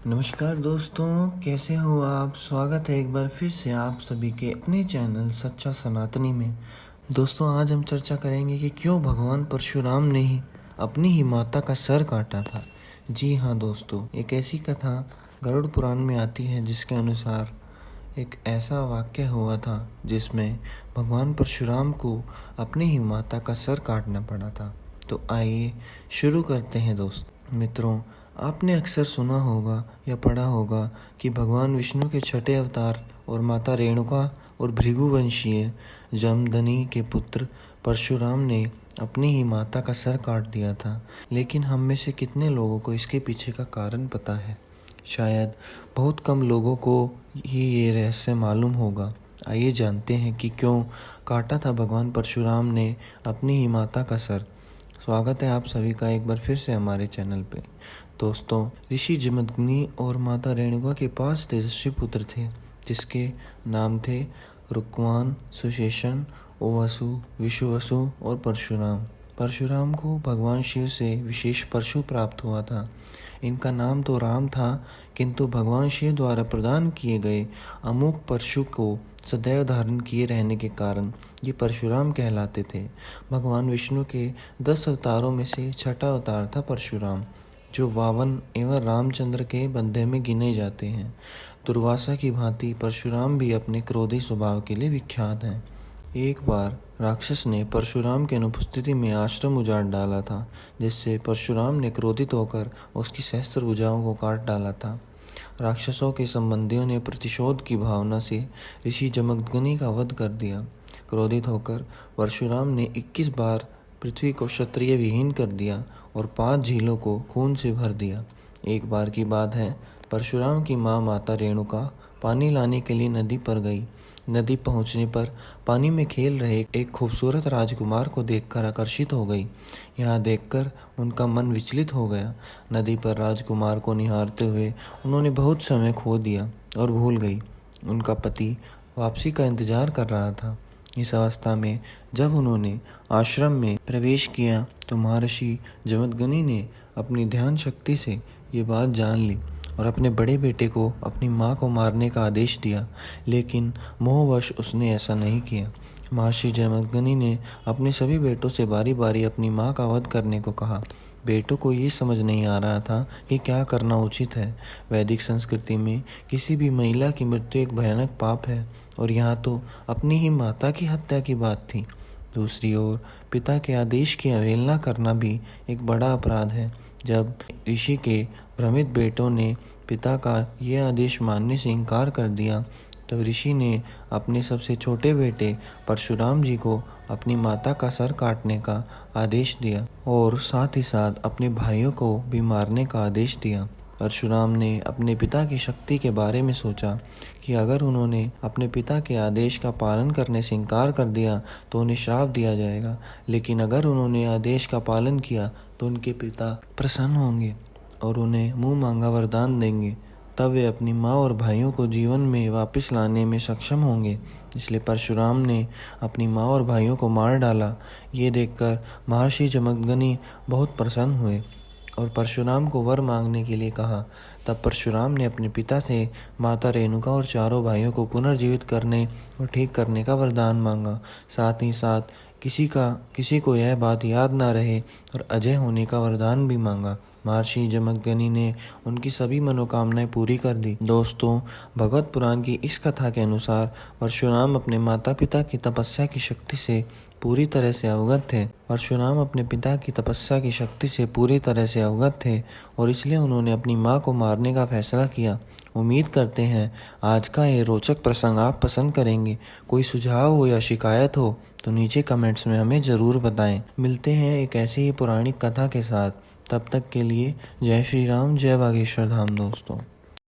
नमस्कार दोस्तों, कैसे हो आप। स्वागत है एक बार फिर से आप सभी के अपने चैनल सच्चा सनातनी में। दोस्तों, आज हम चर्चा करेंगे कि क्यों भगवान परशुराम ने ही अपनी ही माता का सर काटा था। जी हाँ दोस्तों, एक ऐसी कथा गरुड़ पुराण में आती है जिसके अनुसार एक ऐसा वाक्य हुआ था जिसमें भगवान परशुराम को अपनी ही माता का सर काटना पड़ा था। तो आइए शुरू करते हैं मित्रों, आपने अक्सर सुना होगा या पढ़ा होगा कि भगवान विष्णु के छठे अवतार और माता रेणुका और भृगुवंशीय जमदग्नि के पुत्र परशुराम ने अपनी ही माता का सर काट दिया था। लेकिन हम में से कितने लोगों को इसके पीछे का कारण पता है? शायद बहुत कम लोगों को ही ये रहस्य मालूम होगा। आइए जानते हैं कि क्यों काटा था भगवान परशुराम ने अपनी ही माता का सर। स्वागत है आप सभी का एक बार फिर से हमारे चैनल पे। दोस्तों, ऋषि जमदग्नि और माता रेणुका के 5 तेजस्वी पुत्र थे जिसके नाम थे रुक्मान, सुशेषण, ओवसु, विषुवसु और परशुराम। परशुराम को भगवान शिव से विशेष परशु प्राप्त हुआ था। इनका नाम तो राम था, किंतु भगवान शिव द्वारा प्रदान किए गए अमोघ परशु को सदैव धारण किए रहने के कारण ये परशुराम कहलाते थे। भगवान विष्णु के 10 अवतारों में से छठा अवतार था परशुराम, जो वावन एवं रामचंद्र के बंधे में गिने जाते हैं। दुर्वासा की भांति परशुराम भी अपने क्रोधी स्वभाव के लिए विख्यात हैं। एक बार राक्षस ने परशुराम की अनुपस्थिति में आश्रम उजाड़ डाला था, जिससे परशुराम ने क्रोधित होकर उसकी सहस्त्र भुजाओं को काट डाला था। राक्षसों के संबंधियों ने प्रतिशोध की भावना से ऋषि जमदग्नि का वध कर दिया। क्रोधित होकर परशुराम ने 21 बार पृथ्वी को क्षत्रिय विहीन कर दिया और 5 झीलों को खून से भर दिया। एक बार की बात है, परशुराम की माँ माता रेणुका पानी लाने के लिए नदी पर गई। नदी पहुंचने पर पानी में खेल रहे एक खूबसूरत राजकुमार को देखकर आकर्षित हो गई। यहाँ देखकर उनका मन विचलित हो गया। नदी पर राजकुमार को निहारते हुए उन्होंने बहुत समय खो दिया और भूल गई। उनका पति वापसी का इंतजार कर रहा था। इस अवस्था में जब उन्होंने आश्रम में प्रवेश किया तो महर्षि जमदग्नि ने अपनी ध्यान शक्ति से ये बात जान ली और अपने बड़े बेटे को अपनी माँ को मारने का आदेश दिया, लेकिन मोहवश उसने ऐसा नहीं किया। महर्षि जमदग्नि ने अपने सभी बेटों से बारी बारी अपनी माँ का वध करने को कहा। बेटों को ये समझ नहीं आ रहा था कि क्या करना उचित है। वैदिक संस्कृति में किसी भी महिला की मृत्यु एक भयानक पाप है और यहाँ तो अपनी ही माता की हत्या की बात थी। दूसरी ओर पिता के आदेश की अवहेलना करना भी एक बड़ा अपराध है। जब ऋषि के भ्रमित बेटों ने पिता का यह आदेश मानने से इनकार कर दिया, तब ऋषि ने अपने सबसे छोटे बेटे परशुराम जी को अपनी माता का सर काटने का आदेश दिया और साथ ही साथ अपने भाइयों को भी मारने का आदेश दिया। परशुराम ने अपने पिता की शक्ति के बारे में सोचा कि अगर उन्होंने अपने पिता के आदेश का पालन करने से इनकार कर दिया तो उन्हें श्राप दिया जाएगा, लेकिन अगर उन्होंने आदेश का पालन किया तो उनके पिता प्रसन्न होंगे और उन्हें मुंह मांगा वरदान देंगे। तब वे अपनी माँ और भाइयों को जीवन में वापस लाने में सक्षम होंगे। इसलिए परशुराम ने अपनी माँ और भाइयों को मार डाला। ये देखकर महर्षि जमदग्नि बहुत प्रसन्न हुए और परशुराम को वर मांगने के लिए कहा। तब परशुराम ने अपने पिता से माता रेणुका और चारों भाइयों को पुनर्जीवित करने और ठीक करने का वरदान मांगा। साथ ही साथ किसी को यह बात याद ना रहे और अजय होने का वरदान भी मांगा। महर्षि जमदग्नि ने उनकी सभी मनोकामनाएं पूरी कर दी। दोस्तों, भगवत पुराण की इस कथा के अनुसार परशुराम अपने माता पिता की तपस्या की शक्ति से पूरी तरह से अवगत थे। परशुराम अपने पिता की तपस्या की शक्ति से पूरी तरह से अवगत थे और इसलिए उन्होंने अपनी माँ को मारने का फैसला किया। उम्मीद करते हैं आज का ये रोचक प्रसंग आप पसंद करेंगे। कोई सुझाव हो या शिकायत हो तो नीचे कमेंट्स में हमें ज़रूर बताएं। मिलते हैं एक ऐसी ही पौराणिक कथा के साथ। तब तक के लिए जय श्री राम, जय बागेश्वर धाम दोस्तों।